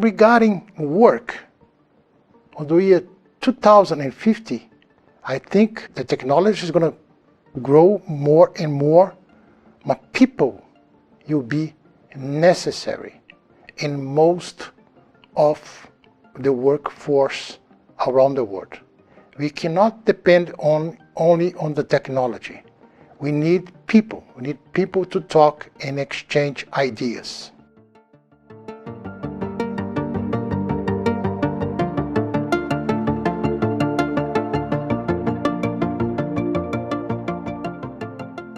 regarding work, on the year 2050, I think the technology is going to grow more and more, but people will be necessary in most of the workforce around the world. We cannot depend only on the technology. We need people. We need people to talk and exchange ideas.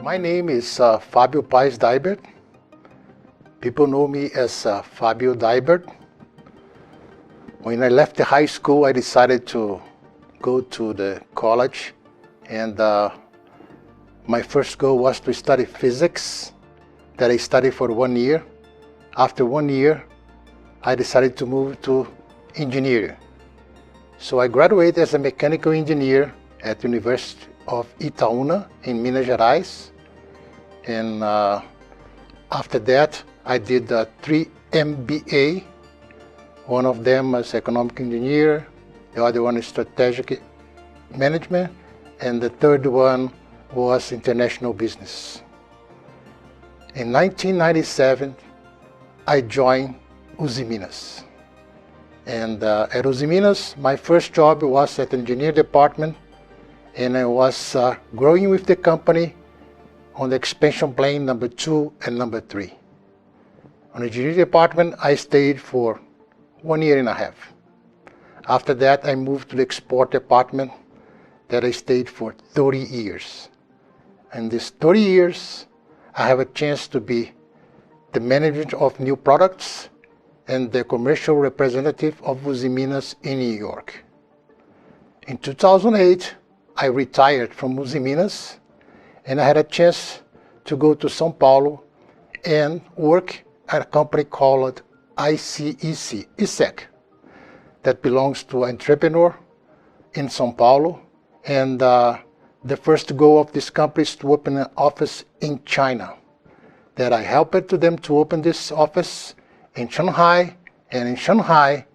My name is Fabio Paes Dibert. People know me as Fabio Dibert. When I left the high school, I decided to go to the college, and my first goal was to study physics, that I studied for 1 year. After 1 year, I decided to move to engineering. So I graduated as a mechanical engineer at the University of Itaúna in Minas Gerais. And after that, I did 3 MBA. One of them was economic engineer, the other one is strategic management, and the third one was international business. In 1997, I joined Usiminas. And at Usiminas, my first job was at the engineer department, and I was growing with the company on the expansion plan number 2 and number 3. On the engineering department, I stayed for 1 year and a half. After that, I moved to the export department that I stayed for 30 years. In these 30 years, I have a chance to be the manager of new products and the commercial representative of Usiminas in New York. In 2008, I retired from Usiminas, and I had a chance to go to São Paulo and work at a company called ISEC, that belongs to an entrepreneur in São Paulo. And the first goal of this company is to open an office in China. That I helped them to open this office in Shanghai, and in Shanghai,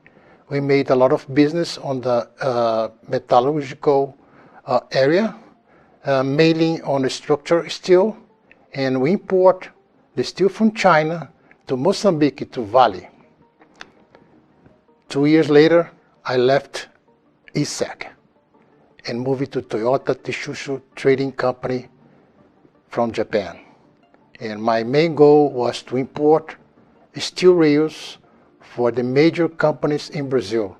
we made a lot of business on the metallurgical area, mainly on the structural steel, and we import the steel from China to Mozambique, to Vale. 2 years later, I left ISEC and moved to Toyota Tsusho Trading Company from Japan. And my main goal was to import steel rails for the major companies in Brazil,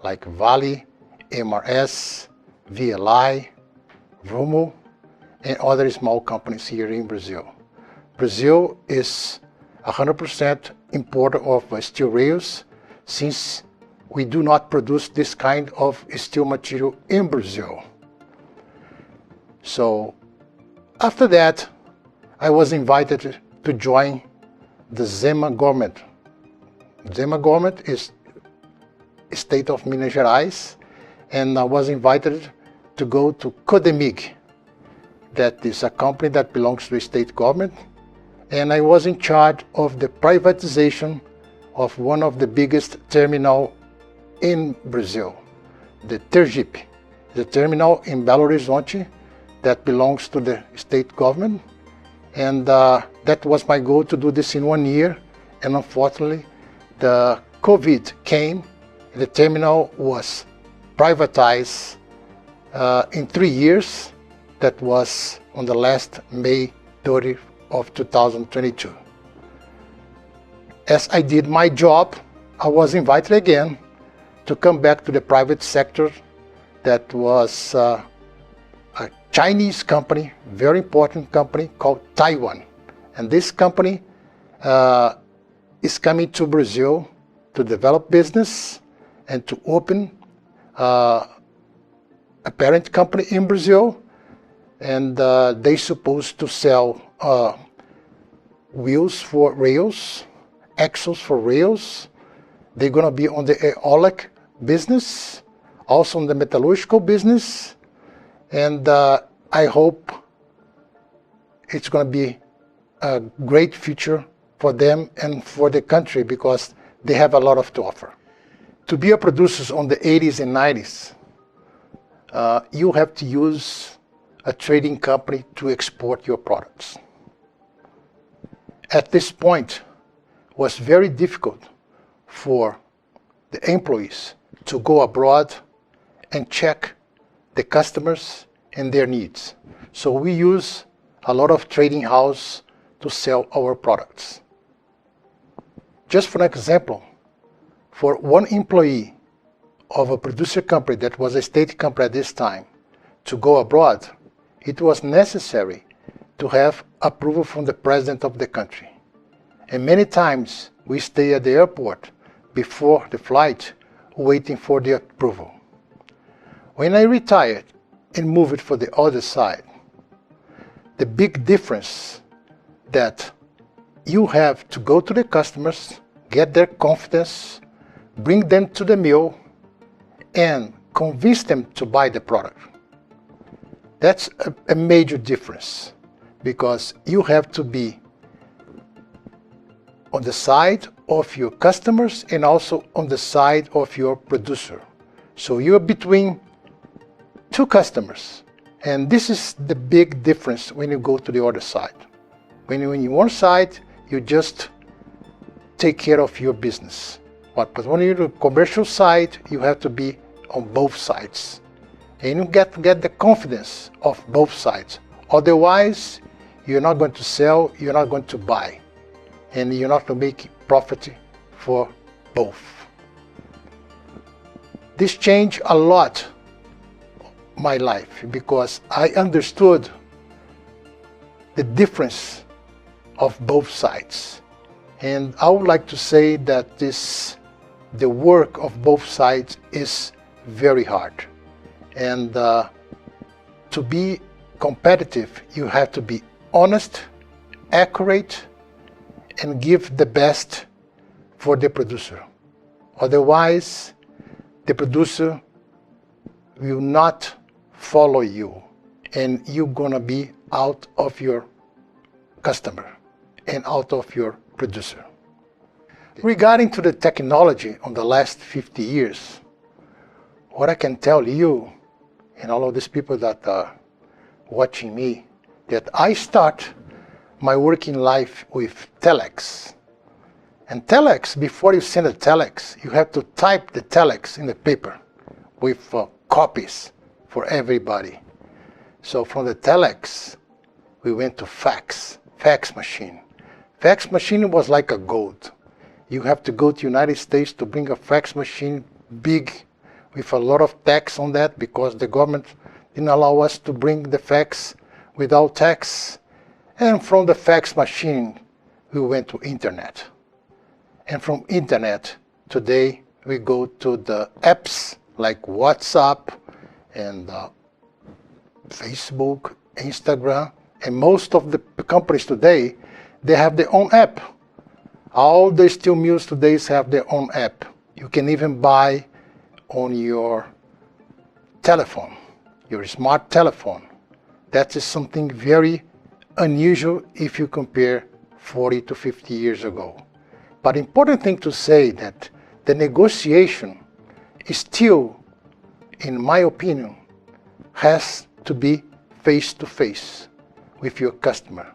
like Vale, MRS, VLI, Rumo, and other small companies here in Brazil. Brazil is 100% importer of steel rails, since we do not produce this kind of steel material in Brazil. So after that, I was invited to join the Zema government. Zema government is state of Minas Gerais, and I was invited to go to Codemig. That is a company that belongs to the state government, and I was in charge of the privatization of one of the biggest terminal in Brazil, the Tergipe, the terminal in Belo Horizonte that belongs to the state government. And that was my goal, to do this in 1 year. And unfortunately, the COVID came, and the terminal was privatized in 3 years. That was on the last May 30 of 2022. As I did my job, I was invited again to come back to the private sector. That was a Chinese company, very important company called Taiwan. And this company is coming to Brazil to develop business and to open a parent company in Brazil. And they supposed to sell wheels for rails, axles for rails. They're going to be on the aeolic business, also on the metallurgical business. And I hope it's going to be a great future for them and for the country, because they have a lot of to offer. To be a producer on the 80s and 90s, you have to use a trading company to export your products. At this point, it was very difficult for the employees to go abroad and check the customers and their needs. So we use a lot of trading houses to sell our products. Just for an example, for one employee of a producer company that was a state company at this time to go abroad, it was necessary to have approval from the president of the country. And many times we stay at the airport before the flight waiting for the approval. When I retired and moved for the other side, the big difference that you have to go to the customers, get their confidence, bring them to the mill, and convince them to buy the product. That's a major difference, because you have to be on the side of your customers and also on the side of your producer. So you're between two customers, and this is the big difference when you go to the other side. When you're on one side, you just take care of your business. But when you're on the commercial side, you have to be on both sides. And you get the confidence of both sides. Otherwise, you're not going to sell, you're not going to buy, and you're not going to make profit for both. This changed a lot my life, because I understood the difference of both sides. And I would like to say that the work of both sides is very hard. And to be competitive, you have to be honest, accurate, and give the best for the producer. Otherwise, the producer will not follow you, and you're gonna be out of your customer and out of your producer. Regarding to the technology on the last 50 years, what I can tell you and all of these people that are watching me, that I start my working life with telex. And telex, before you send a telex, you have to type the telex in the paper with copies for everybody. So from the telex, we went to fax machine. Fax machine was like a gold. You have to go to United States to bring a fax machine big with a lot of tax on that, because the government didn't allow us to bring the fax without tax. And from the fax machine, we went to internet. And from internet, today, we go to the apps like WhatsApp and Facebook, Instagram, and most of the companies today, they have their own app. All the steel mills today have their own app. You can even buy on your telephone, your smart telephone. That is something very unusual if you compare 40 to 50 years ago. But important thing to say that the negotiation is still, in my opinion, has to be face to face with your customer,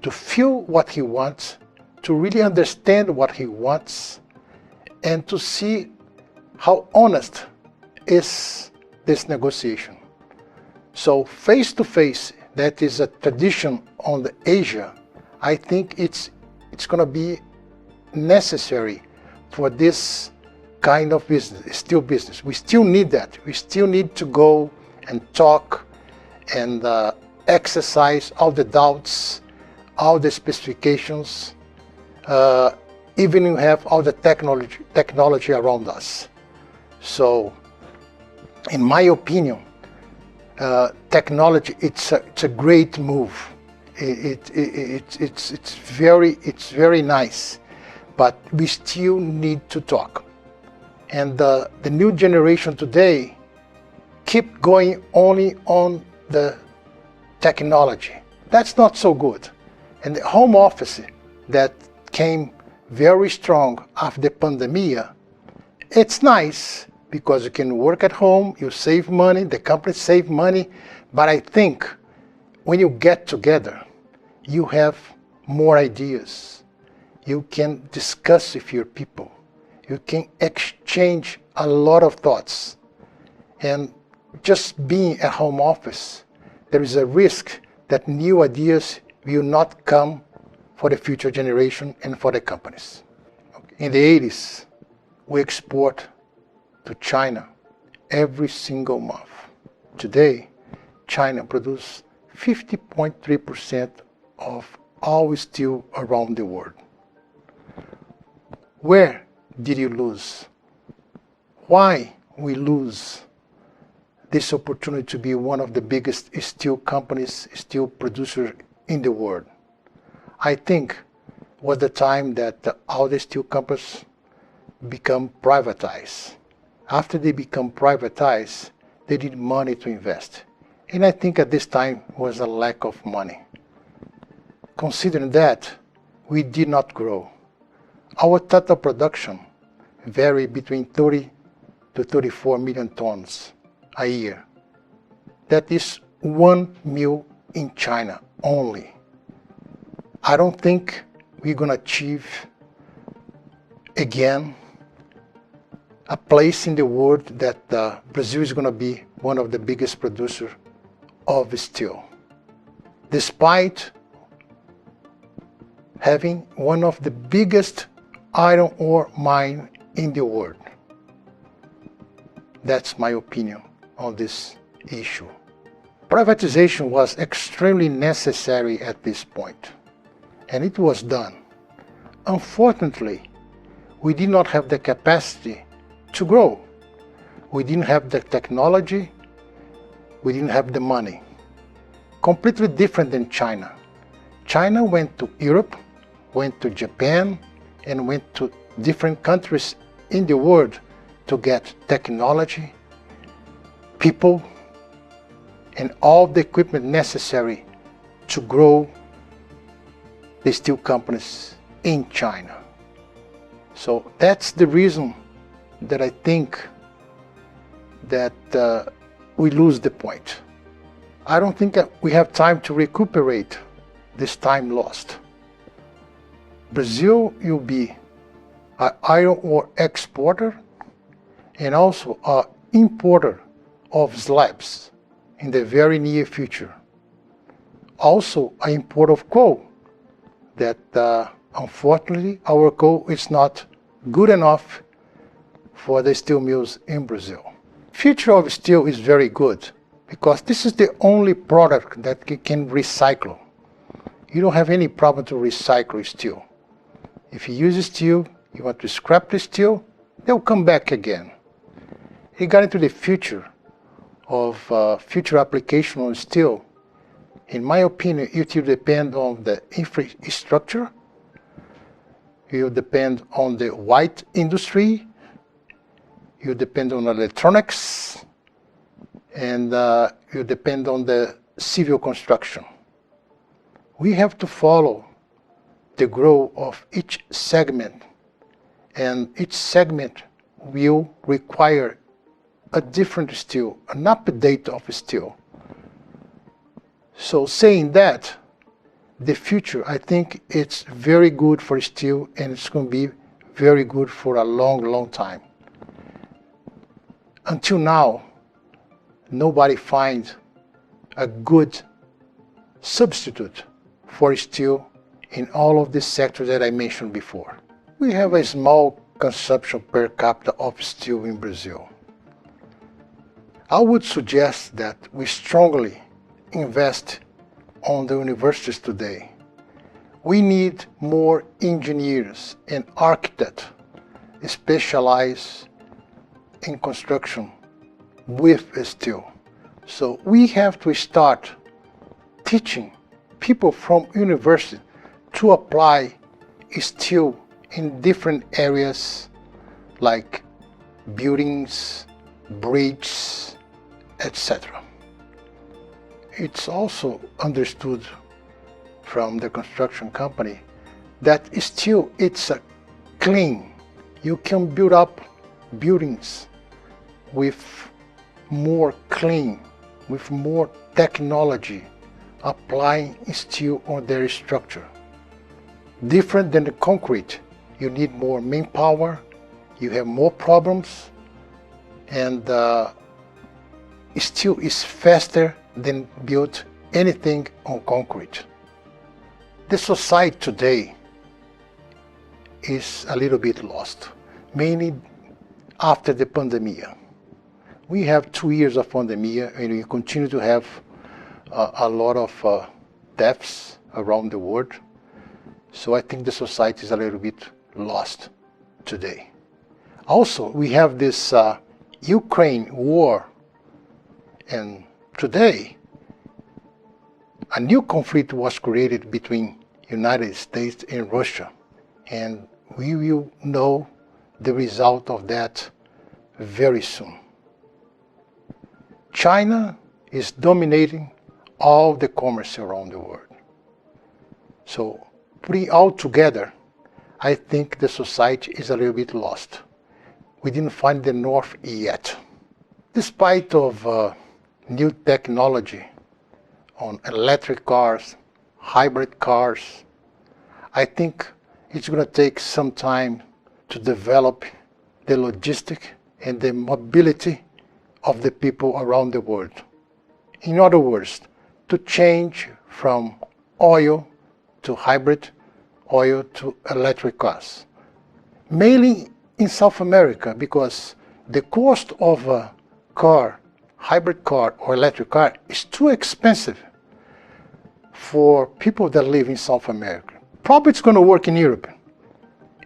to feel what he wants, to really understand what he wants, and to see how honest is this negotiation. So face to face, that is a tradition on the Asia. I think it's going to be necessary for this kind of business, steel business. We still need that. We still need to go and talk and exercise all the doubts, all the specifications, even you have all the technology around us. So, in my opinion, technology, it's a great move. It's very nice, but we still need to talk. And the new generation today keep going only on the technology. That's not so good. And the home office that came very strong after the pandemic. It's nice because you can work at home, you save money, the company save money, but I think when you get together, you have more ideas. You can discuss with your people. You can exchange a lot of thoughts. And just being a home office, there is a risk that new ideas will not come for the future generation and for the companies. In the 80s, we export to China every single month. Today, China produces 50.3% of all steel around the world. Where did you lose? Why we lose this opportunity to be one of the biggest steel companies, steel producers in the world? I think was the time that all the steel companies become privatized. After they become privatized, they need money to invest. And I think at this time was a lack of money. Considering that, we did not grow. Our total production varied between 30 to 34 million tons a year. That is 1 mill in China only. I don't think we're going to achieve again a place in the world that Brazil is going to be one of the biggest producers of steel, despite having one of the biggest iron ore mine in the world. That's my opinion on this issue. Privatization was extremely necessary at this point, and it was done. Unfortunately, we did not have the capacity to grow. We didn't have the technology, we didn't have the money. Completely different than China. China went to Europe, went to Japan, and went to different countries in the world to get technology, people, and all the equipment necessary to grow the steel companies in China. So that's the reason that I think that we lose the point. I don't think that we have time to recuperate this time lost. Brazil will be an iron ore exporter and also an importer of slabs in the very near future. Also an importer of coal that unfortunately our coal is not good enough for the steel mills in Brazil. Future of steel is very good because this is the only product that can recycle. You don't have any problem to recycle steel. If you use steel, you want to scrap the steel, they'll come back again. Regarding to the future of future application on steel, in my opinion, it will depend on the infrastructure, it will depend on the white industry, it will depend on electronics, and it will depend on the civil construction. We have to follow the growth of each segment, and each segment will require a different steel, an update of steel. So saying that, the future, I think it's very good for steel, and it's going to be very good for a long, long time. Until now, nobody finds a good substitute for steel in all of the sectors that I mentioned before. We have a small consumption per capita of steel in Brazil. I would suggest that we strongly invest on the universities today. We need more engineers and architects specialized in construction with steel. So we have to start teaching people from university to apply steel in different areas like buildings, bridges, etc. It's also understood from the construction company that steel, it's a clean. You can build up buildings with more clean, with more technology, applying steel on their structure. Different than the concrete, you need more manpower, you have more problems, and steel is faster than build anything on concrete. The society today is a little bit lost, mainly after the pandemic. We have 2 years of pandemic, and we continue to have a lot of deaths around the world. So I think the society is a little bit lost today. Also, we have this Ukraine war, and today a new conflict was created between United States and Russia, and we will know the result of that very soon. China is dominating all the commerce around the world. So putting all together, I think the society is a little bit lost. We didn't find the north yet. Despite of new technology on electric cars, hybrid cars, I think it's going to take some time to develop the logistic and the mobility of the people around the world. In other words, to change from oil to hybrid, oil to electric cars. Mainly in South America, because the cost of a car, hybrid car or electric car, is too expensive for people that live in South America. Probably it's going to work in Europe.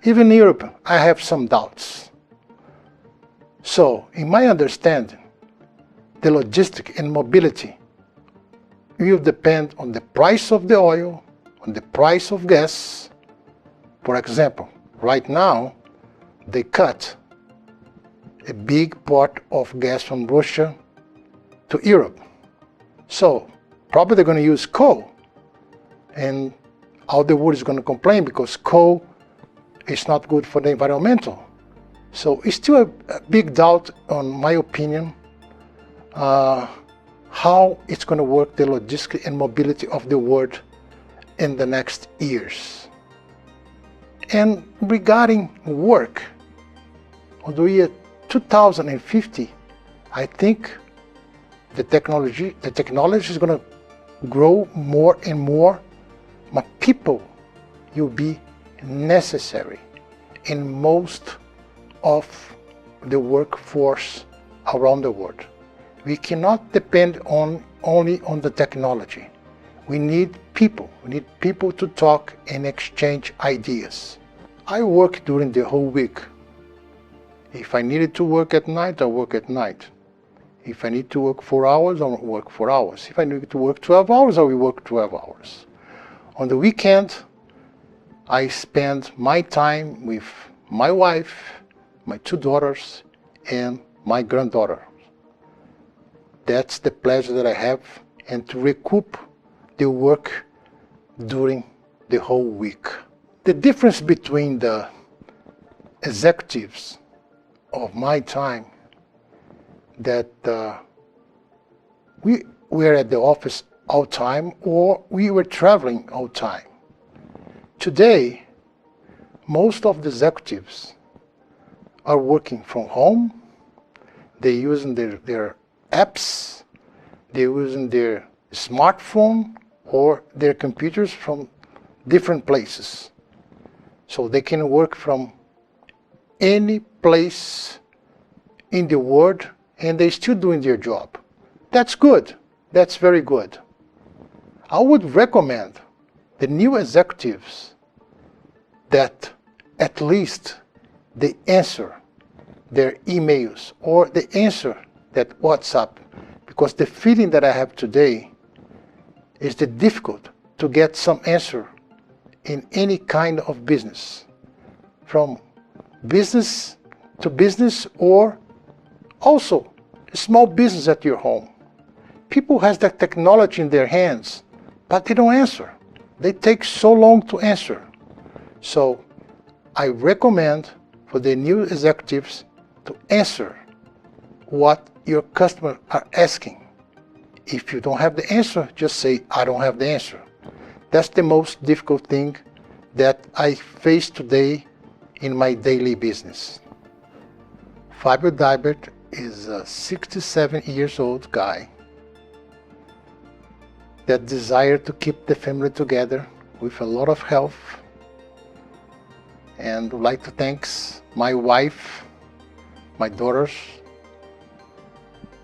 Even in Europe, I have some doubts. So, in my understanding, the logistic and mobility will depend on the price of the oil, on the price of gas. For example, right now, they cut a big part of gas from Russia to Europe. So, probably they're going to use coal. And all the world is going to complain because coal is not good for the environmental. So it's still a big doubt, on my opinion, how it's going to work the logistics and mobility of the world in the next years. And regarding work, on the year 2050, I think the technology is going to grow more and more, but people will be necessary in most of the workforce around the world. We cannot depend only on the technology. We need people. We need people to talk and exchange ideas. I work during the whole week. If I needed to work at night, I work at night. If I need to work 4 hours, I'll work 4 hours. If I need to work 12 hours, I will work 12 hours. On the weekend, I spend my time with my wife, my 2 daughters, and my granddaughter. That's the pleasure that I have, and to recoup the work during the whole week. The difference between the executives of my time, that we were at the office all time, or we were traveling all time. Today, most of the executives are working from home. They're using their apps, they're using their smartphone or their computers from different places. So they can work from any place in the world, and they're still doing their job. That's good. That's very good. I would recommend the new executives that at least they answer their emails or they answer that WhatsApp, because the feeling that I have today is the difficult to get some answer in any kind of business, from business to business, or also a small business at your home. People has that technology in their hands, but they don't answer. They take so long to answer. So I recommend for the new executives to answer what your customers are asking. If you don't have the answer, just say, I don't have the answer. That's the most difficult thing that I face today in my daily business. Fabio Dibert is a 67 years old guy that desired to keep the family together with a lot of health, and would like to thank my wife, my daughters,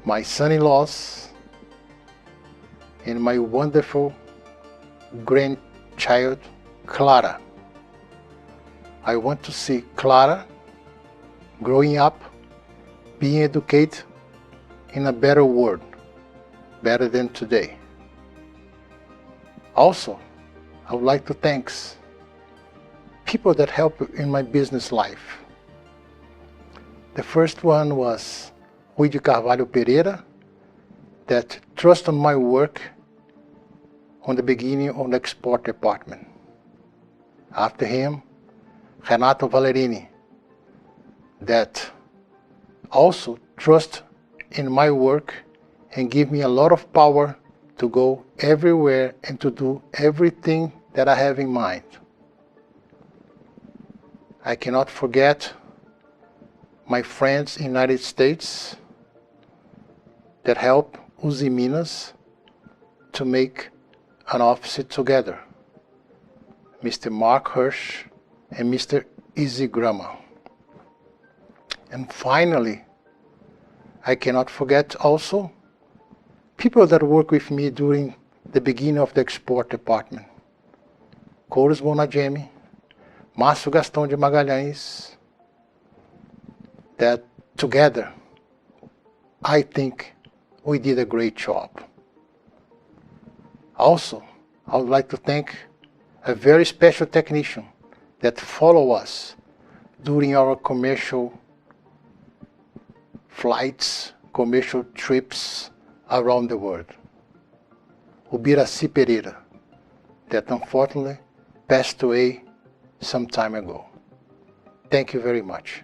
my son-in-laws, and my wonderful grandchild, Clara. I want to see Clara growing up, being educated in a better world, better than today. Also, I would like to thank people that help in my business life. The first one was Rui de Carvalho Pereira, that trusted my work on the beginning on the export department. After him, Renato Valerini, that also trust in my work and give me a lot of power to go everywhere and to do everything that I have in mind. I cannot forget my friends in the United States that help Uzi Minas to make an office together, Mr. Mark Hirsch and Mr. Izzy Grama. And finally, I cannot forget also people that work with me during the beginning of the export department. Coros Bonagemi, Márcio Gastão de Magalhães, that together, I think we did a great job. Also, I would like to thank a very special technician that follow us during our commercial flights, commercial trips around the world. Ubiraci Pereira, that unfortunately passed away some time ago. Thank you very much.